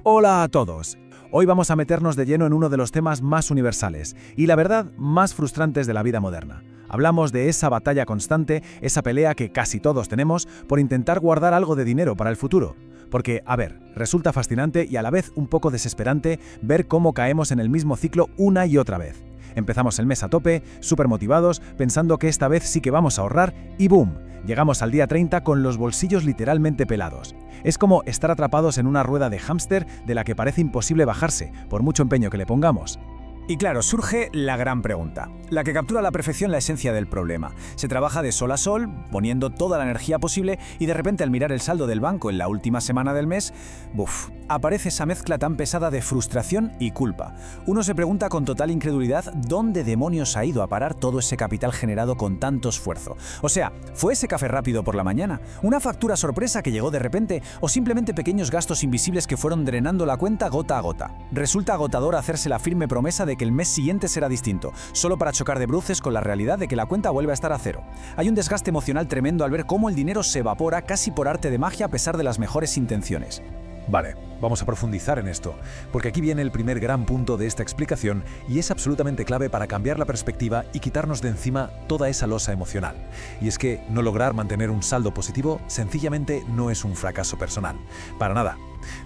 Hola a todos. Hoy vamos a meternos de lleno en uno de los temas más universales y, la verdad, más frustrantes de la vida moderna. Hablamos de esa batalla constante, esa pelea que casi todos tenemos por intentar guardar algo de dinero para el futuro. Porque, a ver, resulta fascinante y a la vez un poco desesperante ver cómo caemos en el mismo ciclo una y otra vez. Empezamos el mes a tope, súper motivados, pensando que esta vez sí que vamos a ahorrar y ¡boom! Llegamos al día 30 con los bolsillos literalmente pelados. Es como estar atrapados en una rueda de hámster de la que parece imposible bajarse, por mucho empeño que le pongamos. Y claro, surge la gran pregunta, la que captura a la perfección la esencia del problema. Se trabaja de sol a sol, poniendo toda la energía posible y de repente al mirar el saldo del banco en la última semana del mes, aparece esa mezcla tan pesada de frustración y culpa. Uno se pregunta con total incredulidad dónde demonios ha ido a parar todo ese capital generado con tanto esfuerzo. O sea, ¿fue ese café rápido por la mañana? ¿Una factura sorpresa que llegó de repente? ¿O simplemente pequeños gastos invisibles que fueron drenando la cuenta gota a gota? Resulta agotador hacerse la firme promesa de que el mes siguiente será distinto, solo para chocar de bruces con la realidad de que la cuenta vuelve a estar a cero. Hay un desgaste emocional tremendo al ver cómo el dinero se evapora casi por arte de magia a pesar de las mejores intenciones. Vale, vamos a profundizar en esto, porque aquí viene el primer gran punto de esta explicación y es absolutamente clave para cambiar la perspectiva y quitarnos de encima toda esa losa emocional. Y es que no lograr mantener un saldo positivo sencillamente no es un fracaso personal. Para nada.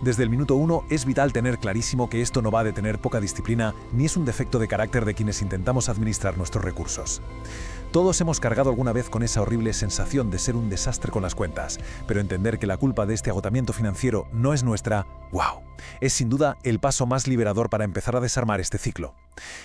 Desde el minuto 1 es vital tener clarísimo que esto no va de tener poca disciplina ni es un defecto de carácter de quienes intentamos administrar nuestros recursos. Todos hemos cargado alguna vez con esa horrible sensación de ser un desastre con las cuentas, pero entender que la culpa de este agotamiento financiero no es nuestra, ¡wow!, es sin duda el paso más liberador para empezar a desarmar este ciclo.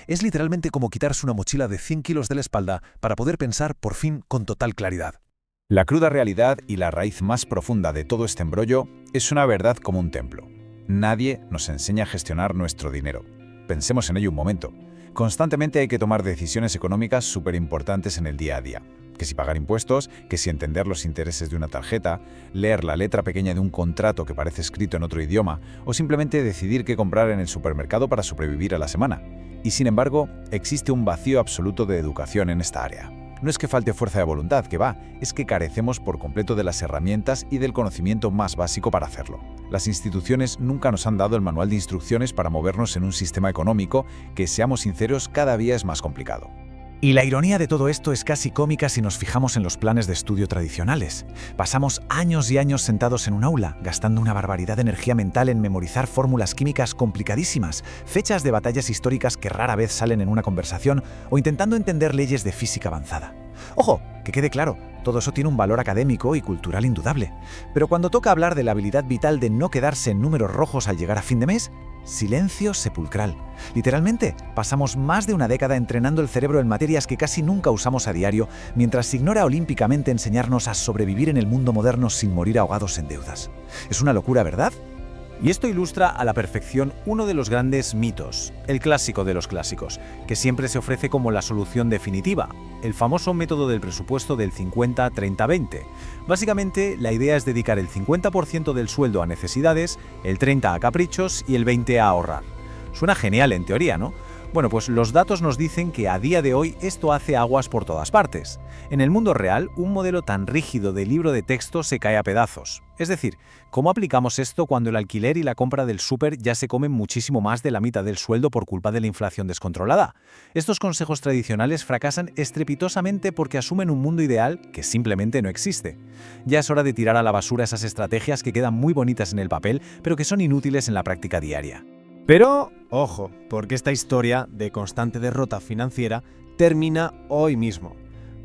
Es literalmente como quitarse una mochila de 100 kilos de la espalda para poder pensar por fin con total claridad. La cruda realidad y la raíz más profunda de todo este embrollo es una verdad como un templo. Nadie nos enseña a gestionar nuestro dinero. Pensemos en ello un momento. Constantemente hay que tomar decisiones económicas súper importantes en el día a día. Que si pagar impuestos, que si entender los intereses de una tarjeta, leer la letra pequeña de un contrato que parece escrito en otro idioma, o simplemente decidir qué comprar en el supermercado para sobrevivir a la semana. Y sin embargo, existe un vacío absoluto de educación en esta área. No es que falte fuerza de voluntad, que va, es que carecemos por completo de las herramientas y del conocimiento más básico para hacerlo. Las instituciones nunca nos han dado el manual de instrucciones para movernos en un sistema económico que, seamos sinceros, cada día es más complicado. Y la ironía de todo esto es casi cómica si nos fijamos en los planes de estudio tradicionales. Pasamos años y años sentados en un aula, gastando una barbaridad de energía mental en memorizar fórmulas químicas complicadísimas, fechas de batallas históricas que rara vez salen en una conversación o intentando entender leyes de física avanzada. Ojo, que quede claro, todo eso tiene un valor académico y cultural indudable. Pero cuando toca hablar de la habilidad vital de no quedarse en números rojos al llegar a fin de mes, silencio sepulcral. Literalmente, pasamos más de una década entrenando el cerebro en materias que casi nunca usamos a diario, mientras se ignora olímpicamente enseñarnos a sobrevivir en el mundo moderno sin morir ahogados en deudas. Es una locura, ¿verdad? Y esto ilustra a la perfección uno de los grandes mitos, el clásico de los clásicos, que siempre se ofrece como la solución definitiva, el famoso método del presupuesto del 50-30-20. Básicamente, la idea es dedicar el 50% del sueldo a necesidades, el 30% a caprichos y el 20% a ahorrar. Suena genial en teoría, ¿no? Bueno, pues los datos nos dicen que a día de hoy esto hace aguas por todas partes. En el mundo real, un modelo tan rígido de libro de texto se cae a pedazos. Es decir, ¿cómo aplicamos esto cuando el alquiler y la compra del súper ya se comen muchísimo más de la mitad del sueldo por culpa de la inflación descontrolada? Estos consejos tradicionales fracasan estrepitosamente porque asumen un mundo ideal que simplemente no existe. Ya es hora de tirar a la basura esas estrategias que quedan muy bonitas en el papel, pero que son inútiles en la práctica diaria. Pero, ojo, porque esta historia de constante derrota financiera termina hoy mismo.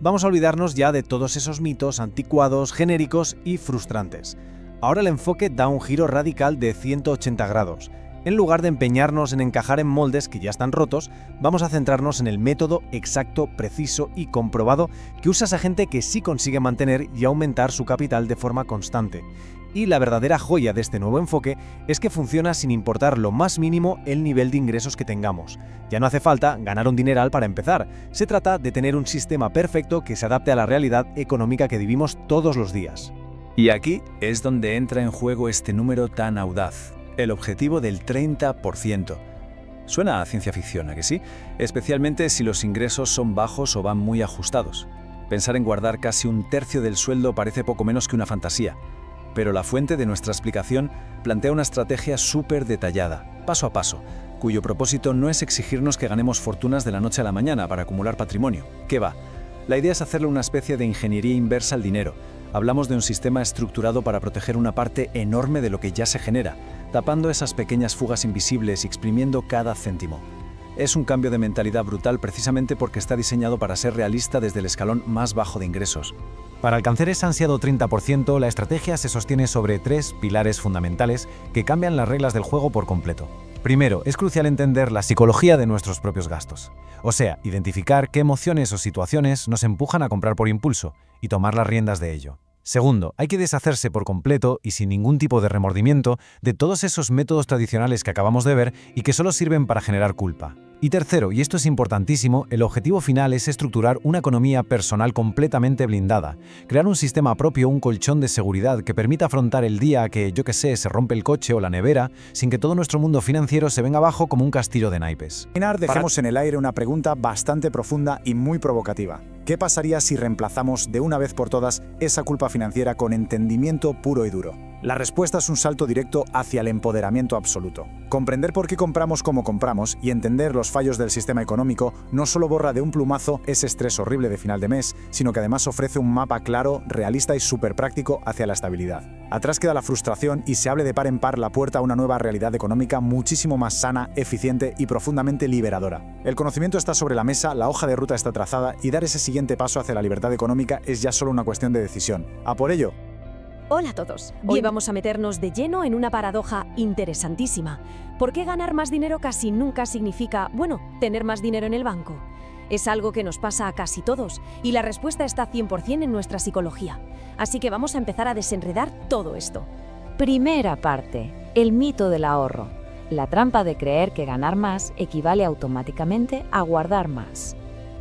Vamos a olvidarnos ya de todos esos mitos anticuados, genéricos y frustrantes. Ahora el enfoque da un giro radical de 180 grados. En lugar de empeñarnos en encajar en moldes que ya están rotos, vamos a centrarnos en el método exacto, preciso y comprobado que usa esa gente que sí consigue mantener y aumentar su capital de forma constante. Y la verdadera joya de este nuevo enfoque es que funciona sin importar lo más mínimo el nivel de ingresos que tengamos. Ya no hace falta ganar un dineral para empezar, se trata de tener un sistema perfecto que se adapte a la realidad económica que vivimos todos los días. Y aquí es donde entra en juego este número tan audaz, el objetivo del 30%. Suena a ciencia ficción, ¿a que sí? Especialmente si los ingresos son bajos o van muy ajustados. Pensar en guardar casi un tercio del sueldo parece poco menos que una fantasía. Pero la fuente de nuestra explicación plantea una estrategia súper detallada, paso a paso, cuyo propósito no es exigirnos que ganemos fortunas de la noche a la mañana para acumular patrimonio. ¿Qué va? La idea es hacerle una especie de ingeniería inversa al dinero. Hablamos de un sistema estructurado para proteger una parte enorme de lo que ya se genera, tapando esas pequeñas fugas invisibles y exprimiendo cada céntimo. Es un cambio de mentalidad brutal precisamente porque está diseñado para ser realista desde el escalón más bajo de ingresos. Para alcanzar ese ansiado 30%, la estrategia se sostiene sobre 3 pilares fundamentales que cambian las reglas del juego por completo. Primero, es crucial entender la psicología de nuestros propios gastos. O sea, identificar qué emociones o situaciones nos empujan a comprar por impulso y tomar las riendas de ello. Segundo, hay que deshacerse por completo y sin ningún tipo de remordimiento de todos esos métodos tradicionales que acabamos de ver y que solo sirven para generar culpa. Y tercero, y esto es importantísimo, el objetivo final es estructurar una economía personal completamente blindada, crear un sistema propio, un colchón de seguridad que permita afrontar el día que, yo qué sé, se rompe el coche o la nevera, sin que todo nuestro mundo financiero se venga abajo como un castillo de naipes. Para terminar, dejemos en el aire una pregunta bastante profunda y muy provocativa. ¿Qué pasaría si reemplazamos de una vez por todas esa culpa financiera con entendimiento puro y duro? La respuesta es un salto directo hacia el empoderamiento absoluto. Comprender por qué compramos como compramos y entender los fallos del sistema económico no solo borra de un plumazo ese estrés horrible de final de mes, sino que además ofrece un mapa claro, realista y súper práctico hacia la estabilidad. Atrás queda la frustración y se abre de par en par la puerta a una nueva realidad económica muchísimo más sana, eficiente y profundamente liberadora. El conocimiento está sobre la mesa, la hoja de ruta está trazada y dar ese siguiente paso hacia la libertad económica es ya solo una cuestión de decisión. ¡A por ello! Hola a todos. Hoy vamos a meternos de lleno en una paradoja interesantísima. ¿Por qué ganar más dinero casi nunca significa, tener más dinero en el banco? Es algo que nos pasa a casi todos y la respuesta está 100% en nuestra psicología. Así que vamos a empezar a desenredar todo esto. Primera parte, el mito del ahorro. La trampa de creer que ganar más equivale automáticamente a guardar más.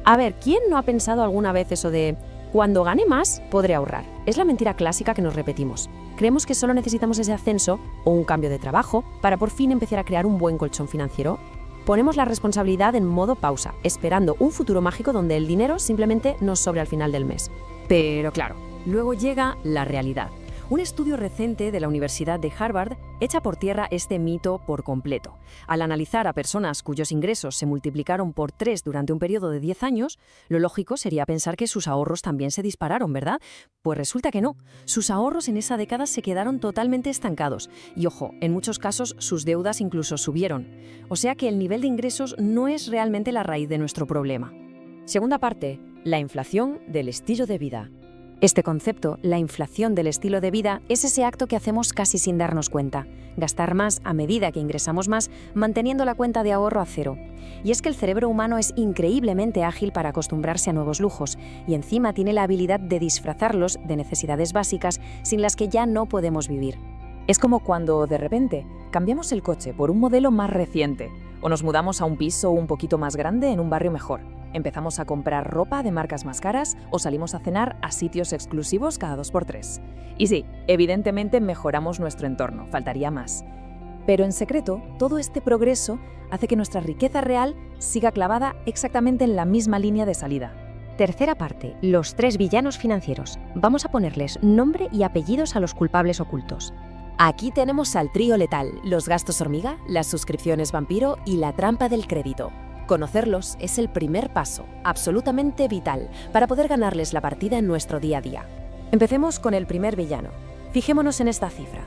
A ver, ¿quién no ha pensado alguna vez eso de cuando gane más, podré ahorrar? Es la mentira clásica que nos repetimos. Creemos que solo necesitamos ese ascenso o un cambio de trabajo para por fin empezar a crear un buen colchón financiero. Ponemos la responsabilidad en modo pausa, esperando un futuro mágico donde el dinero simplemente nos sobre al final del mes. Pero claro, luego llega la realidad. Un estudio reciente de la Universidad de Harvard echa por tierra este mito por completo. Al analizar a personas cuyos ingresos se multiplicaron por 3 durante un periodo de 10 años, lo lógico sería pensar que sus ahorros también se dispararon, ¿verdad? Pues resulta que no. Sus ahorros en esa década se quedaron totalmente estancados. Y ojo, en muchos casos sus deudas incluso subieron. O sea que el nivel de ingresos no es realmente la raíz de nuestro problema. Segunda parte, la inflación del estilo de vida. Este concepto, la inflación del estilo de vida, es ese acto que hacemos casi sin darnos cuenta. Gastar más a medida que ingresamos más, manteniendo la cuenta de ahorro a cero. Y es que el cerebro humano es increíblemente ágil para acostumbrarse a nuevos lujos, y encima tiene la habilidad de disfrazarlos de necesidades básicas sin las que ya no podemos vivir. Es como cuando, de repente, cambiamos el coche por un modelo más reciente, o nos mudamos a un piso un poquito más grande en un barrio mejor. Empezamos a comprar ropa de marcas más caras o salimos a cenar a sitios exclusivos cada 2x3. Y sí, evidentemente mejoramos nuestro entorno, faltaría más. Pero en secreto, todo este progreso hace que nuestra riqueza real siga clavada exactamente en la misma línea de salida. Tercera parte, los 3 villanos financieros. Vamos a ponerles nombre y apellidos a los culpables ocultos. Aquí tenemos al trío letal, los gastos hormiga, las suscripciones vampiro y la trampa del crédito. Conocerlos es el primer paso, absolutamente vital, para poder ganarles la partida en nuestro día a día. Empecemos con el primer villano. Fijémonos en esta cifra,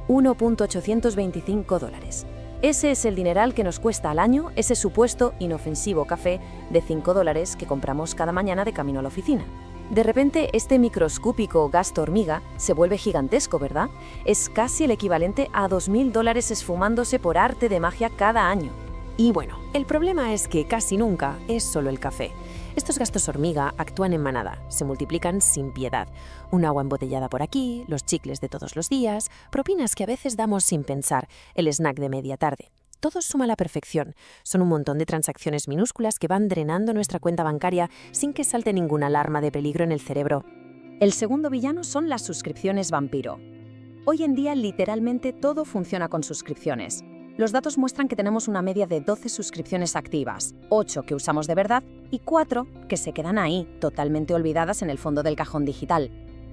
$1.825. Ese es el dineral que nos cuesta al año ese supuesto inofensivo café de $5 que compramos cada mañana de camino a la oficina. De repente, este microscópico gasto hormiga se vuelve gigantesco, ¿verdad? Es casi el equivalente a $2.000 esfumándose por arte de magia cada año. Y bueno, el problema es que casi nunca es solo el café. Estos gastos hormiga actúan en manada, se multiplican sin piedad. Un agua embotellada por aquí, los chicles de todos los días, propinas que a veces damos sin pensar, el snack de media tarde. Todo suma a la perfección. Son un montón de transacciones minúsculas que van drenando nuestra cuenta bancaria sin que salte ninguna alarma de peligro en el cerebro. El segundo villano son las suscripciones vampiro. Hoy en día literalmente todo funciona con suscripciones. Los datos muestran que tenemos una media de 12 suscripciones activas, 8 que usamos de verdad y 4 que se quedan ahí, totalmente olvidadas en el fondo del cajón digital.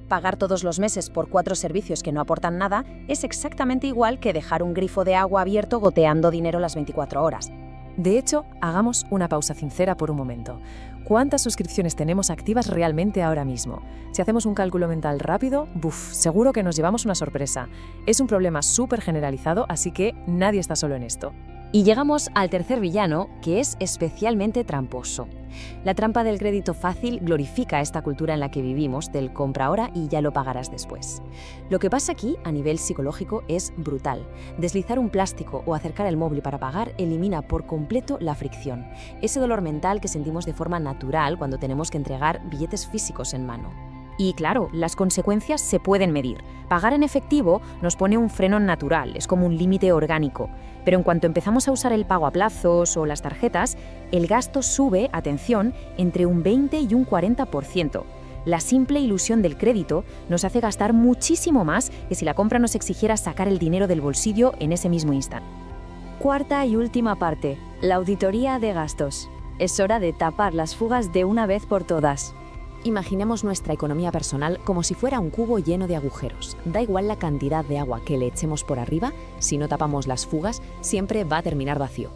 Pagar todos los meses por 4 servicios que no aportan nada es exactamente igual que dejar un grifo de agua abierto goteando dinero las 24 horas. De hecho, hagamos una pausa sincera por un momento. ¿Cuántas suscripciones tenemos activas realmente ahora mismo? Si hacemos un cálculo mental rápido, seguro que nos llevamos una sorpresa. Es un problema súper generalizado, así que nadie está solo en esto. Y llegamos al tercer villano, que es especialmente tramposo. La trampa del crédito fácil glorifica esta cultura en la que vivimos del compra ahora y ya lo pagarás después. Lo que pasa aquí, a nivel psicológico, es brutal. Deslizar un plástico o acercar el móvil para pagar elimina por completo la fricción, ese dolor mental que sentimos de forma natural cuando tenemos que entregar billetes físicos en mano. Y claro, las consecuencias se pueden medir. Pagar en efectivo nos pone un freno natural, es como un límite orgánico. Pero en cuanto empezamos a usar el pago a plazos o las tarjetas, el gasto sube, atención, entre un 20 y un 40%. La simple ilusión del crédito nos hace gastar muchísimo más que si la compra nos exigiera sacar el dinero del bolsillo en ese mismo instante. Cuarta y última parte, la auditoría de gastos. Es hora de tapar las fugas de una vez por todas. Imaginemos nuestra economía personal como si fuera un cubo lleno de agujeros. Da igual la cantidad de agua que le echemos por arriba, si no tapamos las fugas, siempre va a terminar vacío.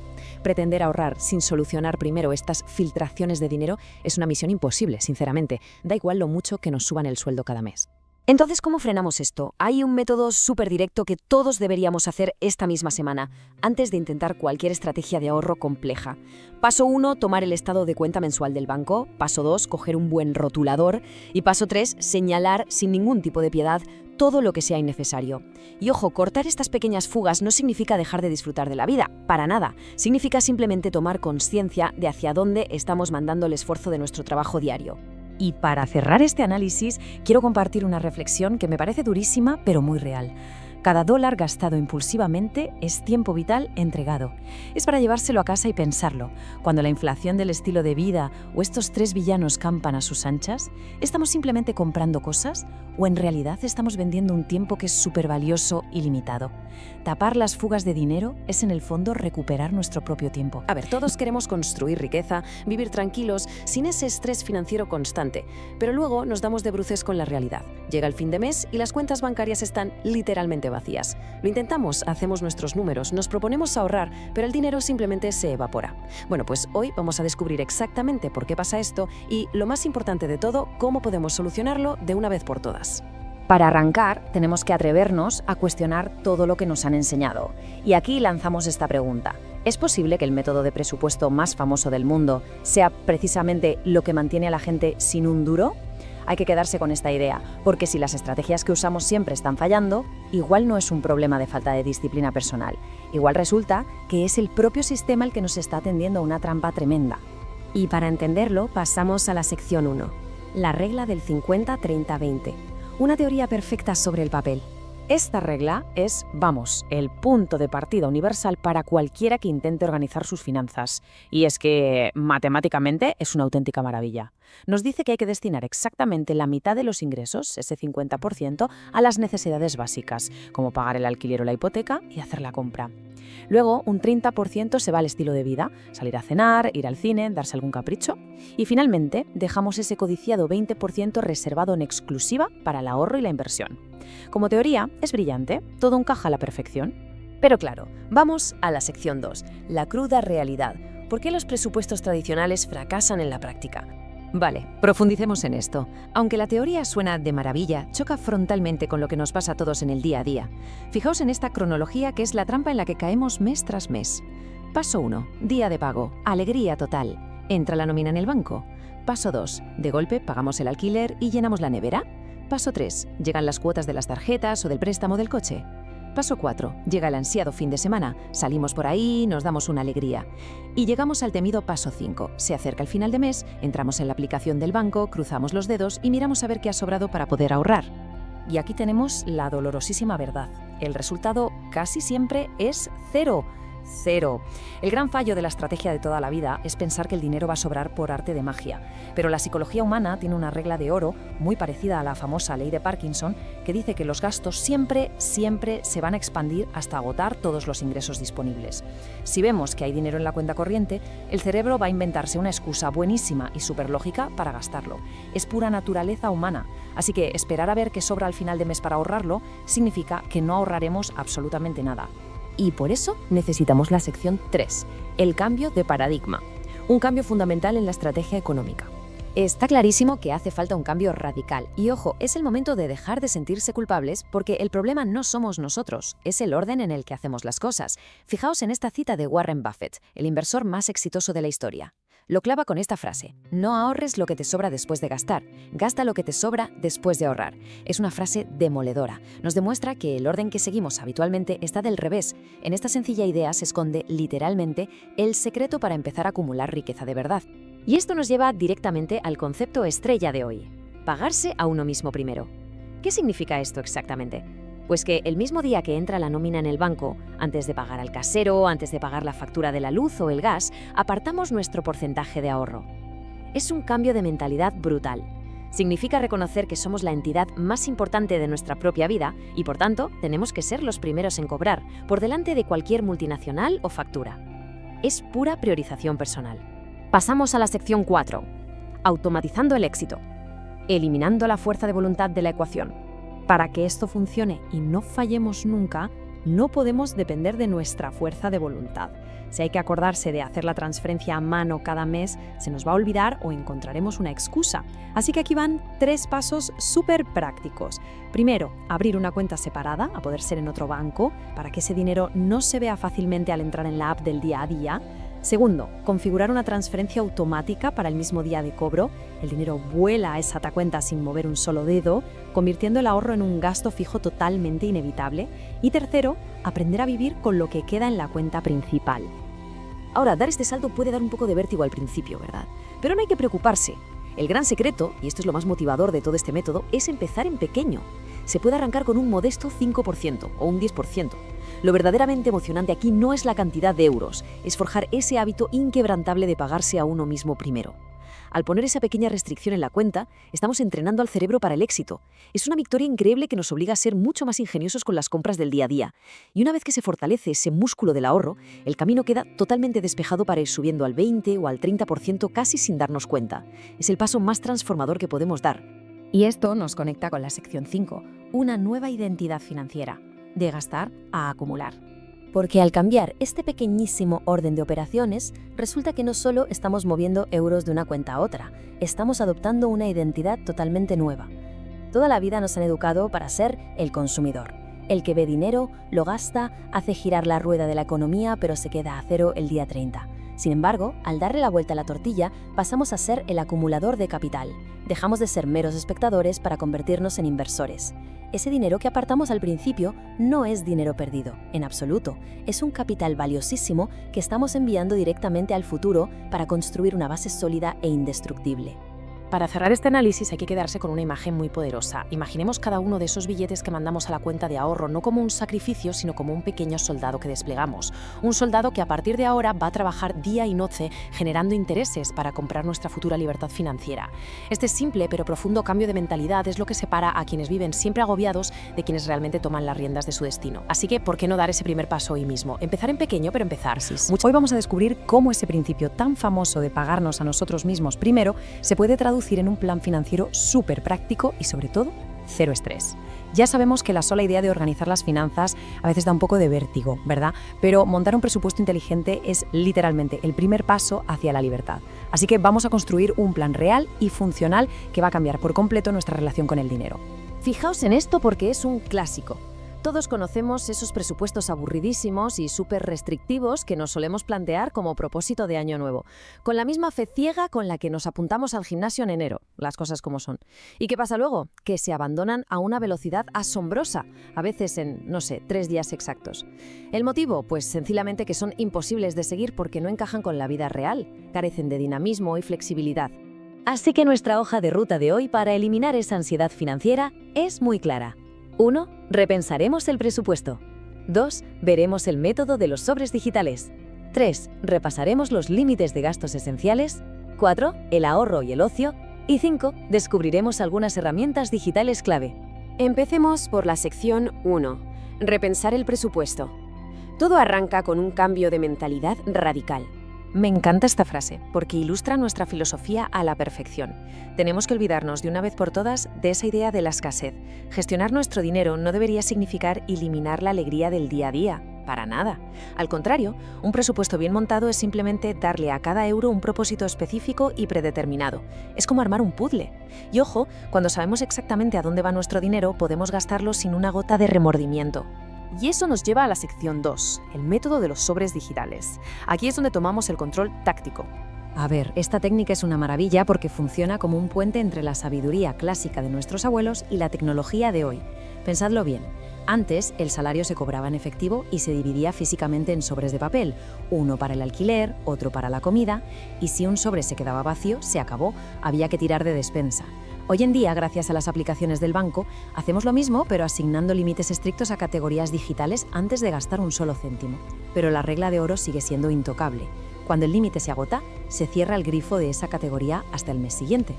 Pretender ahorrar sin solucionar primero estas filtraciones de dinero es una misión imposible, sinceramente. Da igual lo mucho que nos suban el sueldo cada mes. Entonces, ¿cómo frenamos esto? Hay un método súper directo que todos deberíamos hacer esta misma semana, antes de intentar cualquier estrategia de ahorro compleja. Paso 1, tomar el estado de cuenta mensual del banco. Paso 2, coger un buen rotulador. Y paso 3, señalar sin ningún tipo de piedad todo lo que sea innecesario. Y ojo, cortar estas pequeñas fugas no significa dejar de disfrutar de la vida, para nada. Significa simplemente tomar conciencia de hacia dónde estamos mandando el esfuerzo de nuestro trabajo diario. Y para cerrar este análisis, quiero compartir una reflexión que me parece durísima, pero muy real. Cada dólar gastado impulsivamente es tiempo vital entregado. Es para llevárselo a casa y pensarlo. Cuando la inflación del estilo de vida o estos 3 villanos campan a sus anchas, ¿estamos simplemente comprando cosas o en realidad estamos vendiendo un tiempo que es súper valioso y limitado? Tapar las fugas de dinero es en el fondo recuperar nuestro propio tiempo. A ver, todos queremos construir riqueza, vivir tranquilos, sin ese estrés financiero constante, pero luego nos damos de bruces con la realidad. Llega el fin de mes y las cuentas bancarias están literalmente vacías. Lo intentamos, hacemos nuestros números, nos proponemos ahorrar, pero el dinero simplemente se evapora. Bueno, pues hoy vamos a descubrir exactamente por qué pasa esto y, lo más importante de todo, cómo podemos solucionarlo de una vez por todas. Para arrancar, tenemos que atrevernos a cuestionar todo lo que nos han enseñado. Y aquí lanzamos esta pregunta. ¿Es posible que el método de presupuesto más famoso del mundo sea precisamente lo que mantiene a la gente sin un duro? Hay que quedarse con esta idea, porque si las estrategias que usamos siempre están fallando, igual no es un problema de falta de disciplina personal. Igual resulta que es el propio sistema el que nos está tendiendo a una trampa tremenda. Y para entenderlo, pasamos a la sección 1, la regla del 50-30-20. Una teoría perfecta sobre el papel. Esta regla es, el punto de partida universal para cualquiera que intente organizar sus finanzas. Y es que, matemáticamente, es una auténtica maravilla. Nos dice que hay que destinar exactamente la mitad de los ingresos, ese 50%, a las necesidades básicas, como pagar el alquiler o la hipoteca y hacer la compra. Luego, un 30% se va al estilo de vida, salir a cenar, ir al cine, darse algún capricho. Y finalmente, dejamos ese codiciado 20% reservado en exclusiva para el ahorro y la inversión. Como teoría, es brillante, todo encaja a la perfección. Pero claro, vamos a la sección 2, la cruda realidad. ¿Por qué los presupuestos tradicionales fracasan en la práctica? Vale, profundicemos en esto. Aunque la teoría suena de maravilla, choca frontalmente con lo que nos pasa a todos en el día a día. Fijaos en esta cronología que es la trampa en la que caemos mes tras mes. Paso 1, día de pago, alegría total. Entra la nómina en el banco. Paso 2, de golpe pagamos el alquiler y llenamos la nevera. Paso 3, llegan las cuotas de las tarjetas o del préstamo del coche. Paso 4, llega el ansiado fin de semana, salimos por ahí, nos damos una alegría. Y llegamos al temido paso 5, se acerca el final de mes, entramos en la aplicación del banco, cruzamos los dedos y miramos a ver qué ha sobrado para poder ahorrar. Y aquí tenemos la dolorosísima verdad. El resultado casi siempre es cero. Cero. El gran fallo de la estrategia de toda la vida es pensar que el dinero va a sobrar por arte de magia. Pero la psicología humana tiene una regla de oro muy parecida a la famosa ley de Parkinson, que dice que los gastos siempre se van a expandir hasta agotar todos los ingresos disponibles. Si vemos que hay dinero en la cuenta corriente, el cerebro va a inventarse una excusa buenísima y superlógica para gastarlo. Es pura naturaleza humana. Así que esperar a ver qué sobra al final de mes para ahorrarlo significa que no ahorraremos absolutamente nada. Y por eso necesitamos la sección 3, el cambio de paradigma. Un cambio fundamental en la estrategia económica. Está clarísimo que hace falta un cambio radical. Y ojo, es el momento de dejar de sentirse culpables porque el problema no somos nosotros, es el orden en el que hacemos las cosas. Fijaos en esta cita de Warren Buffett, el inversor más exitoso de la historia. Lo clava con esta frase: no ahorres lo que te sobra después de gastar, gasta lo que te sobra después de ahorrar. Es una frase demoledora. Nos demuestra que el orden que seguimos habitualmente está del revés. En esta sencilla idea se esconde, literalmente, el secreto para empezar a acumular riqueza de verdad. Y esto nos lleva directamente al concepto estrella de hoy: pagarse a uno mismo primero. ¿Qué significa esto exactamente? Pues que el mismo día que entra la nómina en el banco, antes de pagar al casero, antes de pagar la factura de la luz o el gas, apartamos nuestro porcentaje de ahorro. Es un cambio de mentalidad brutal. Significa reconocer que somos la entidad más importante de nuestra propia vida y, por tanto, tenemos que ser los primeros en cobrar, por delante de cualquier multinacional o factura. Es pura priorización personal. Pasamos a la sección 4. Automatizando el éxito. Eliminando la fuerza de voluntad de la ecuación. Para que esto funcione y no fallemos nunca, no podemos depender de nuestra fuerza de voluntad. Si hay que acordarse de hacer la transferencia a mano cada mes, se nos va a olvidar o encontraremos una excusa. Así que aquí van 3 pasos súper prácticos. Primero, abrir una cuenta separada, a poder ser en otro banco, para que ese dinero no se vea fácilmente al entrar en la app del día a día. Segundo, configurar una transferencia automática para el mismo día de cobro. El dinero vuela a esa cuenta sin mover un solo dedo, convirtiendo el ahorro en un gasto fijo totalmente inevitable. Y tercero, aprender a vivir con lo que queda en la cuenta principal. Ahora, dar este salto puede dar un poco de vértigo al principio, ¿verdad? Pero no hay que preocuparse. El gran secreto, y esto es lo más motivador de todo este método, es empezar en pequeño. Se puede arrancar con un modesto 5% o un 10%. Lo verdaderamente emocionante aquí no es la cantidad de euros, es forjar ese hábito inquebrantable de pagarse a uno mismo primero. Al poner esa pequeña restricción en la cuenta, estamos entrenando al cerebro para el éxito. Es una victoria increíble que nos obliga a ser mucho más ingeniosos con las compras del día a día. Y una vez que se fortalece ese músculo del ahorro, el camino queda totalmente despejado para ir subiendo al 20 o al 30% casi sin darnos cuenta. Es el paso más transformador que podemos dar. Y esto nos conecta con la sección 5, una nueva identidad financiera, de gastar a acumular. Porque al cambiar este pequeñísimo orden de operaciones, resulta que no solo estamos moviendo euros de una cuenta a otra, estamos adoptando una identidad totalmente nueva. Toda la vida nos han educado para ser el consumidor, el que ve dinero, lo gasta, hace girar la rueda de la economía, pero se queda a cero el día 30. Sin embargo, al darle la vuelta a la tortilla, pasamos a ser el acumulador de capital. Dejamos de ser meros espectadores para convertirnos en inversores. Ese dinero que apartamos al principio no es dinero perdido, en absoluto. Es un capital valiosísimo que estamos enviando directamente al futuro para construir una base sólida e indestructible. Para cerrar este análisis hay que quedarse con una imagen muy poderosa. Imaginemos cada uno de esos billetes que mandamos a la cuenta de ahorro no como un sacrificio, sino como un pequeño soldado que desplegamos. Un soldado que a partir de ahora va a trabajar día y noche generando intereses para comprar nuestra futura libertad financiera. Este simple pero profundo cambio de mentalidad es lo que separa a quienes viven siempre agobiados de quienes realmente toman las riendas de su destino. Así que, ¿por qué no dar ese primer paso hoy mismo? Empezar en pequeño, pero empezar. Hoy vamos a descubrir cómo ese principio tan famoso de pagarnos a nosotros mismos primero se puede traducir en un plan financiero súper práctico y, sobre todo, cero estrés. Ya sabemos que la sola idea de organizar las finanzas a veces da un poco de vértigo, ¿verdad? Pero montar un presupuesto inteligente es literalmente el primer paso hacia la libertad. Así que vamos a construir un plan real y funcional que va a cambiar por completo nuestra relación con el dinero. Fijaos en esto porque es un clásico. Todos conocemos esos presupuestos aburridísimos y súper restrictivos que nos solemos plantear como propósito de año nuevo, con la misma fe ciega con la que nos apuntamos al gimnasio en enero, las cosas como son. ¿Y qué pasa luego? Que se abandonan a una velocidad asombrosa, a veces en, 3 días exactos. ¿El motivo? Pues sencillamente que son imposibles de seguir porque no encajan con la vida real, carecen de dinamismo y flexibilidad. Así que nuestra hoja de ruta de hoy para eliminar esa ansiedad financiera es muy clara. 1. Repensaremos el presupuesto. 2. Veremos el método de los sobres digitales. 3. Repasaremos los límites de gastos esenciales. 4. El ahorro y el ocio. Y 5. Descubriremos algunas herramientas digitales clave. Empecemos por la sección 1. Repensar el presupuesto. Todo arranca con un cambio de mentalidad radical. Me encanta esta frase, porque ilustra nuestra filosofía a la perfección. Tenemos que olvidarnos de una vez por todas de esa idea de la escasez. Gestionar nuestro dinero no debería significar eliminar la alegría del día a día. Para nada. Al contrario, un presupuesto bien montado es simplemente darle a cada euro un propósito específico y predeterminado. Es como armar un puzzle. Y ojo, cuando sabemos exactamente a dónde va nuestro dinero, podemos gastarlo sin una gota de remordimiento. Y eso nos lleva a la sección 2, el método de los sobres digitales. Aquí es donde tomamos el control táctico. A ver, esta técnica es una maravilla porque funciona como un puente entre la sabiduría clásica de nuestros abuelos y la tecnología de hoy. Pensadlo bien. Antes, el salario se cobraba en efectivo y se dividía físicamente en sobres de papel, uno para el alquiler, otro para la comida, y si un sobre se quedaba vacío, se acabó, había que tirar de despensa. Hoy en día, gracias a las aplicaciones del banco, hacemos lo mismo, pero asignando límites estrictos a categorías digitales antes de gastar un solo céntimo. Pero la regla de oro sigue siendo intocable. Cuando el límite se agota, se cierra el grifo de esa categoría hasta el mes siguiente.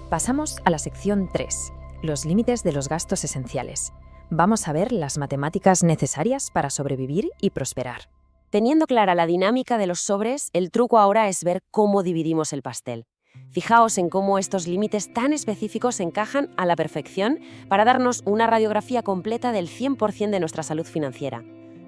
Pasamos a la sección 3, los límites de los gastos esenciales. Vamos a ver las matemáticas necesarias para sobrevivir y prosperar. Teniendo clara la dinámica de los sobres, el truco ahora es ver cómo dividimos el pastel. Fijaos en cómo estos límites tan específicos encajan a la perfección para darnos una radiografía completa del 100% de nuestra salud financiera.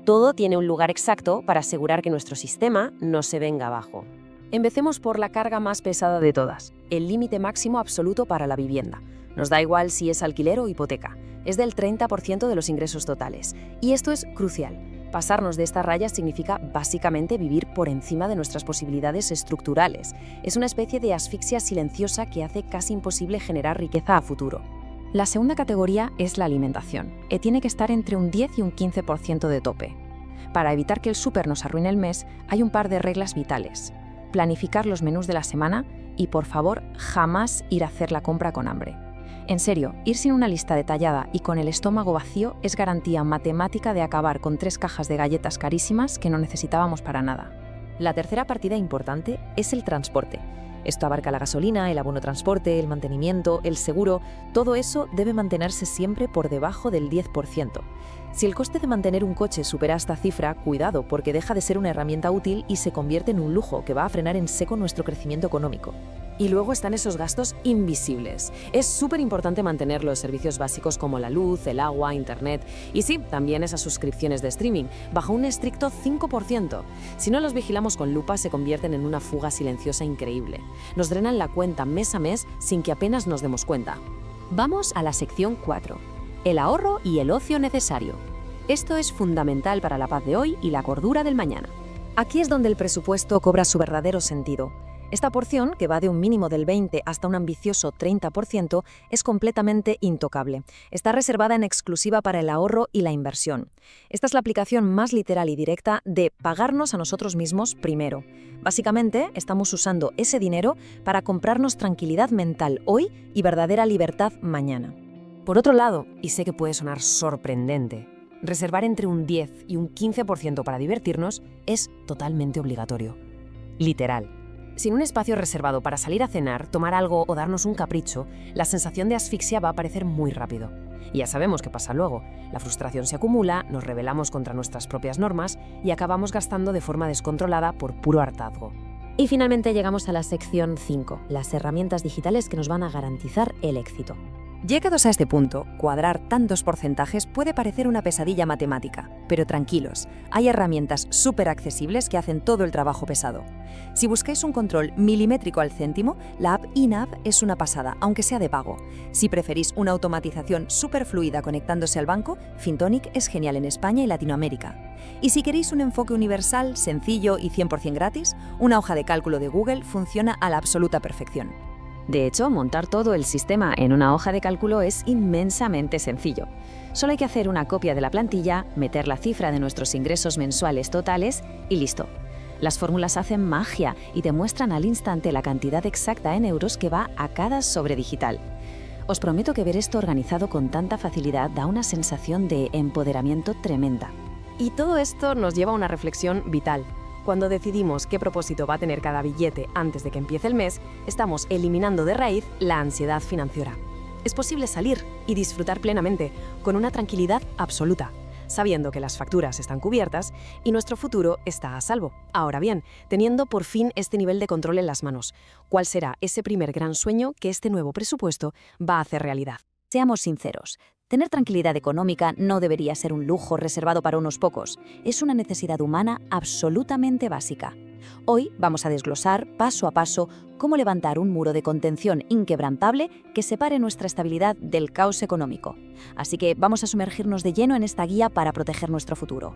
Todo tiene un lugar exacto para asegurar que nuestro sistema no se venga abajo. Empecemos por la carga más pesada de todas, el límite máximo absoluto para la vivienda. Nos da igual si es alquiler o hipoteca, es del 30% de los ingresos totales. Y esto es crucial. Pasarnos de esta raya significa básicamente vivir por encima de nuestras posibilidades estructurales. Es una especie de asfixia silenciosa que hace casi imposible generar riqueza a futuro. La segunda categoría es la alimentación. Tiene que estar entre un 10 y un 15% de tope. Para evitar que el súper nos arruine el mes, hay un par de reglas vitales. Planificar los menús de la semana y, por favor, jamás ir a hacer la compra con hambre. En serio, ir sin una lista detallada y con el estómago vacío es garantía matemática de acabar con 3 cajas de galletas carísimas que no necesitábamos para nada. La tercera partida importante es el transporte. Esto abarca la gasolina, el abono transporte, el mantenimiento, el seguro. Todo eso debe mantenerse siempre por debajo del 10%. Si el coste de mantener un coche supera esta cifra, cuidado, porque deja de ser una herramienta útil y se convierte en un lujo que va a frenar en seco nuestro crecimiento económico. Y luego están esos gastos invisibles. Es súper importante mantener los servicios básicos como la luz, el agua, internet y sí, también esas suscripciones de streaming, bajo un estricto 5%. Si no los vigilamos con lupa, se convierten en una fuga silenciosa increíble. Nos drenan la cuenta mes a mes sin que apenas nos demos cuenta. Vamos a la sección 4. El ahorro y el ocio necesario. Esto es fundamental para la paz de hoy y la cordura del mañana. Aquí es donde el presupuesto cobra su verdadero sentido. Esta porción, que va de un mínimo del 20 hasta un ambicioso 30%, es completamente intocable. Está reservada en exclusiva para el ahorro y la inversión. Esta es la aplicación más literal y directa de pagarnos a nosotros mismos primero. Básicamente, estamos usando ese dinero para comprarnos tranquilidad mental hoy y verdadera libertad mañana. Por otro lado, y sé que puede sonar sorprendente, reservar entre un 10 y un 15% para divertirnos es totalmente obligatorio. Literal. Sin un espacio reservado para salir a cenar, tomar algo o darnos un capricho, la sensación de asfixia va a aparecer muy rápido. Y ya sabemos qué pasa luego. La frustración se acumula, nos rebelamos contra nuestras propias normas y acabamos gastando de forma descontrolada por puro hartazgo. Y finalmente llegamos a la sección 5, las herramientas digitales que nos van a garantizar el éxito. Llegados a este punto, cuadrar tantos porcentajes puede parecer una pesadilla matemática, pero tranquilos, hay herramientas súper accesibles que hacen todo el trabajo pesado. Si buscáis un control milimétrico al céntimo, la app INAV es una pasada, aunque sea de pago. Si preferís una automatización súper fluida conectándose al banco, Fintonic es genial en España y Latinoamérica. Y si queréis un enfoque universal, sencillo y 100% gratis, una hoja de cálculo de Google funciona a la absoluta perfección. De hecho, montar todo el sistema en una hoja de cálculo es inmensamente sencillo. Solo hay que hacer una copia de la plantilla, meter la cifra de nuestros ingresos mensuales totales y listo. Las fórmulas hacen magia y te muestran al instante la cantidad exacta en euros que va a cada sobre digital. Os prometo que ver esto organizado con tanta facilidad da una sensación de empoderamiento tremenda. Y todo esto nos lleva a una reflexión vital. Cuando decidimos qué propósito va a tener cada billete antes de que empiece el mes, estamos eliminando de raíz la ansiedad financiera. Es posible salir y disfrutar plenamente, con una tranquilidad absoluta, sabiendo que las facturas están cubiertas y nuestro futuro está a salvo. Ahora bien, teniendo por fin este nivel de control en las manos, ¿cuál será ese primer gran sueño que este nuevo presupuesto va a hacer realidad? Seamos sinceros, tener tranquilidad económica no debería ser un lujo reservado para unos pocos. Es una necesidad humana absolutamente básica. Hoy vamos a desglosar paso a paso cómo levantar un muro de contención inquebrantable que separe nuestra estabilidad del caos económico. Así que vamos a sumergirnos de lleno en esta guía para proteger nuestro futuro.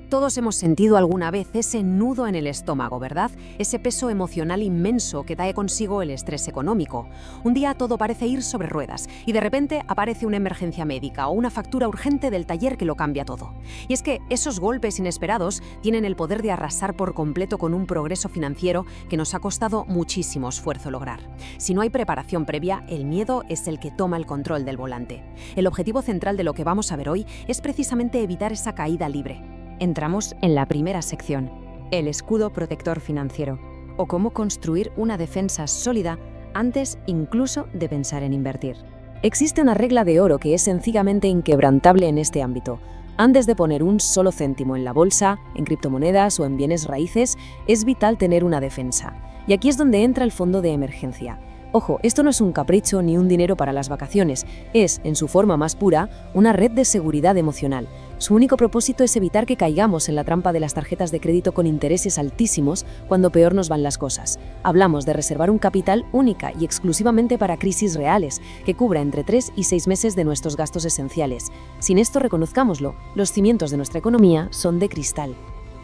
Todos hemos sentido alguna vez ese nudo en el estómago, ¿verdad? Ese peso emocional inmenso que trae consigo el estrés económico. Un día todo parece ir sobre ruedas y de repente aparece una emergencia médica o una factura urgente del taller que lo cambia todo. Y es que esos golpes inesperados tienen el poder de arrasar por completo con un progreso financiero que nos ha costado muchísimo esfuerzo lograr. Si no hay preparación previa, el miedo es el que toma el control del volante. El objetivo central de lo que vamos a ver hoy es precisamente evitar esa caída libre. Entramos en la primera sección, el escudo protector financiero, o cómo construir una defensa sólida antes incluso de pensar en invertir. Existe una regla de oro que es sencillamente inquebrantable en este ámbito. Antes de poner un solo céntimo en la bolsa, en criptomonedas o en bienes raíces, es vital tener una defensa. Y aquí es donde entra el fondo de emergencia. Ojo, esto no es un capricho ni un dinero para las vacaciones, es, en su forma más pura, una red de seguridad emocional. Su único propósito es evitar que caigamos en la trampa de las tarjetas de crédito con intereses altísimos cuando peor nos van las cosas. Hablamos de reservar un capital única y exclusivamente para crisis reales, que cubra entre 3 y 6 meses de nuestros gastos esenciales. Sin esto, reconozcámoslo, los cimientos de nuestra economía son de cristal.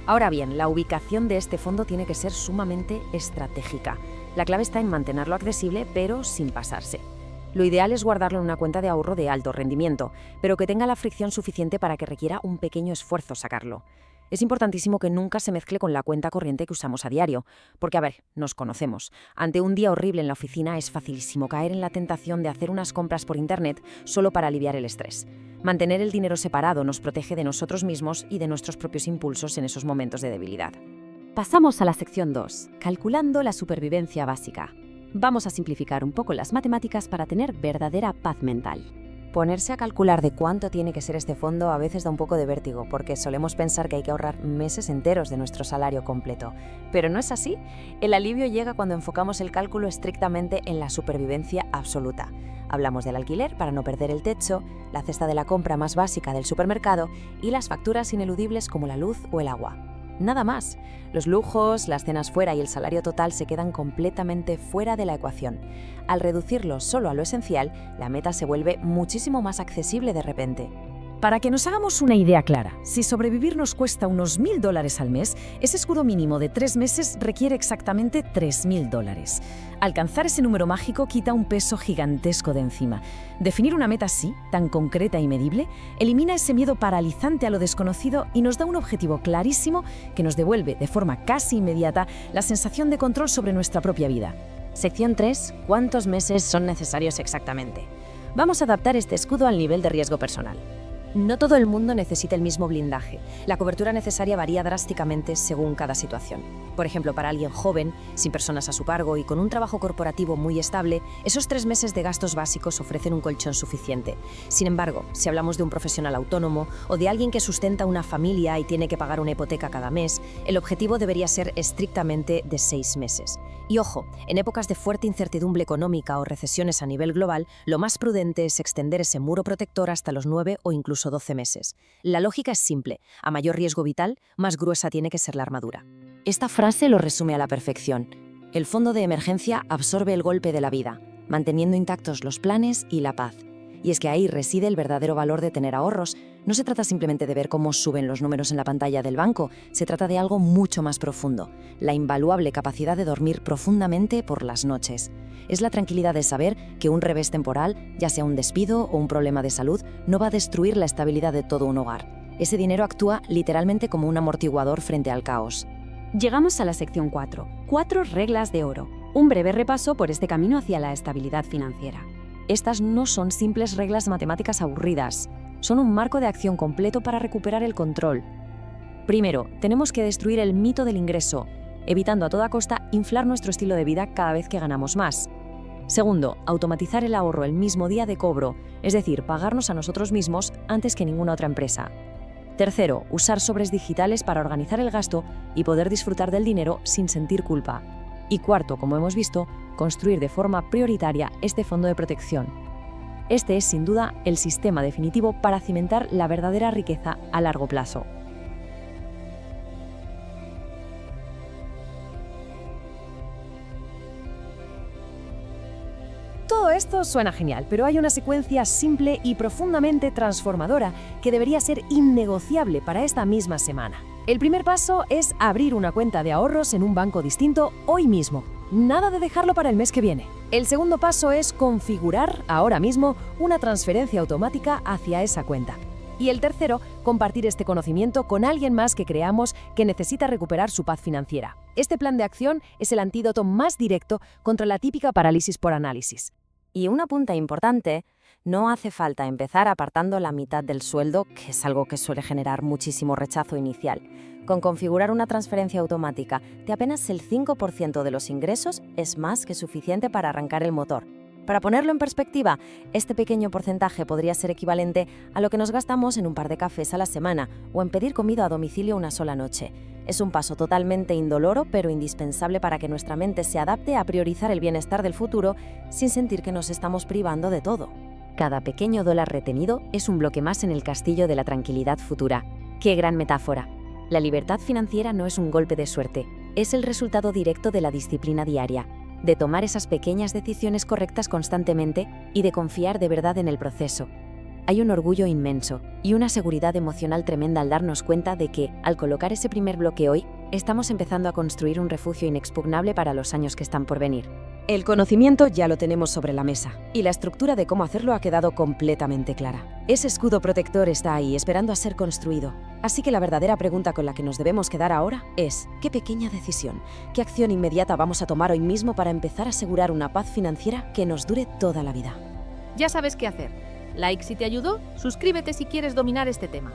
Ahora bien, la ubicación de este fondo tiene que ser sumamente estratégica. La clave está en mantenerlo accesible, pero sin pasarse. Lo ideal es guardarlo en una cuenta de ahorro de alto rendimiento, pero que tenga la fricción suficiente para que requiera un pequeño esfuerzo sacarlo. Es importantísimo que nunca se mezcle con la cuenta corriente que usamos a diario, porque, nos conocemos. Ante un día horrible en la oficina es facilísimo caer en la tentación de hacer unas compras por internet solo para aliviar el estrés. Mantener el dinero separado nos protege de nosotros mismos y de nuestros propios impulsos en esos momentos de debilidad. Pasamos a la sección 2, calculando la supervivencia básica. Vamos a simplificar un poco las matemáticas para tener verdadera paz mental. Ponerse a calcular de cuánto tiene que ser este fondo a veces da un poco de vértigo, porque solemos pensar que hay que ahorrar meses enteros de nuestro salario completo. Pero no es así. El alivio llega cuando enfocamos el cálculo estrictamente en la supervivencia absoluta. Hablamos del alquiler para no perder el techo, la cesta de la compra más básica del supermercado y las facturas ineludibles como la luz o el agua. Nada más. Los lujos, las cenas fuera y el salario total se quedan completamente fuera de la ecuación. Al reducirlo solo a lo esencial, la meta se vuelve muchísimo más accesible de repente. Para que nos hagamos una idea clara, si sobrevivir nos cuesta unos $1.000 al mes, ese escudo mínimo de 3 meses requiere exactamente $3.000. Alcanzar ese número mágico quita un peso gigantesco de encima. Definir una meta así, tan concreta y medible, elimina ese miedo paralizante a lo desconocido y nos da un objetivo clarísimo que nos devuelve de forma casi inmediata la sensación de control sobre nuestra propia vida. Sección 3. ¿Cuántos meses son necesarios exactamente? Vamos a adaptar este escudo al nivel de riesgo personal. No todo el mundo necesita el mismo blindaje. La cobertura necesaria varía drásticamente según cada situación. Por ejemplo, para alguien joven, sin personas a su cargo y con un trabajo corporativo muy estable, esos 3 meses de gastos básicos ofrecen un colchón suficiente. Sin embargo, si hablamos de un profesional autónomo o de alguien que sustenta una familia y tiene que pagar una hipoteca cada mes, el objetivo debería ser estrictamente de 6 meses. Y ojo, en épocas de fuerte incertidumbre económica o recesiones a nivel global, lo más prudente es extender ese muro protector hasta los 9 o incluso 12 meses. La lógica es simple: a mayor riesgo vital, más gruesa tiene que ser la armadura. Esta frase lo resume a la perfección. El fondo de emergencia absorbe el golpe de la vida, manteniendo intactos los planes y la paz. Y es que ahí reside el verdadero valor de tener ahorros. No se trata simplemente de ver cómo suben los números en la pantalla del banco, se trata de algo mucho más profundo: la invaluable capacidad de dormir profundamente por las noches. Es la tranquilidad de saber que un revés temporal, ya sea un despido o un problema de salud, no va a destruir la estabilidad de todo un hogar. Ese dinero actúa literalmente como un amortiguador frente al caos. Llegamos a la sección 4. 4 reglas de oro. Un breve repaso por este camino hacia la estabilidad financiera. Estas no son simples reglas matemáticas aburridas. Son un marco de acción completo para recuperar el control. Primero, tenemos que destruir el mito del ingreso, evitando a toda costa inflar nuestro estilo de vida cada vez que ganamos más. Segundo, automatizar el ahorro el mismo día de cobro, es decir, pagarnos a nosotros mismos antes que ninguna otra empresa. Tercero, usar sobres digitales para organizar el gasto y poder disfrutar del dinero sin sentir culpa. Y cuarto, como hemos visto, construir de forma prioritaria este fondo de protección. Este es, sin duda, el sistema definitivo para cimentar la verdadera riqueza a largo plazo. Todo esto suena genial, pero hay una secuencia simple y profundamente transformadora que debería ser innegociable para esta misma semana. El primer paso es abrir una cuenta de ahorros en un banco distinto hoy mismo. Nada de dejarlo para el mes que viene. El segundo paso es configurar ahora mismo una transferencia automática hacia esa cuenta. Y el tercero, compartir este conocimiento con alguien más que creamos que necesita recuperar su paz financiera. Este plan de acción es el antídoto más directo contra la típica parálisis por análisis. Y una punta importante, no hace falta empezar apartando la mitad del sueldo, que es algo que suele generar muchísimo rechazo inicial. Con configurar una transferencia automática de apenas el 5% de los ingresos es más que suficiente para arrancar el motor. Para ponerlo en perspectiva, este pequeño porcentaje podría ser equivalente a lo que nos gastamos en un par de cafés a la semana o en pedir comida a domicilio una sola noche. Es un paso totalmente indoloro, pero indispensable para que nuestra mente se adapte a priorizar el bienestar del futuro sin sentir que nos estamos privando de todo. Cada pequeño dólar retenido es un bloque más en el castillo de la tranquilidad futura. ¡Qué gran metáfora! La libertad financiera no es un golpe de suerte, es el resultado directo de la disciplina diaria, de tomar esas pequeñas decisiones correctas constantemente y de confiar de verdad en el proceso. Hay un orgullo inmenso y una seguridad emocional tremenda al darnos cuenta de que, al colocar ese primer bloque hoy, estamos empezando a construir un refugio inexpugnable para los años que están por venir. El conocimiento ya lo tenemos sobre la mesa y la estructura de cómo hacerlo ha quedado completamente clara. Ese escudo protector está ahí esperando a ser construido. Así que la verdadera pregunta con la que nos debemos quedar ahora es: ¿qué pequeña decisión, qué acción inmediata vamos a tomar hoy mismo para empezar a asegurar una paz financiera que nos dure toda la vida? Ya sabes qué hacer. Like si te ayudó, suscríbete si quieres dominar este tema.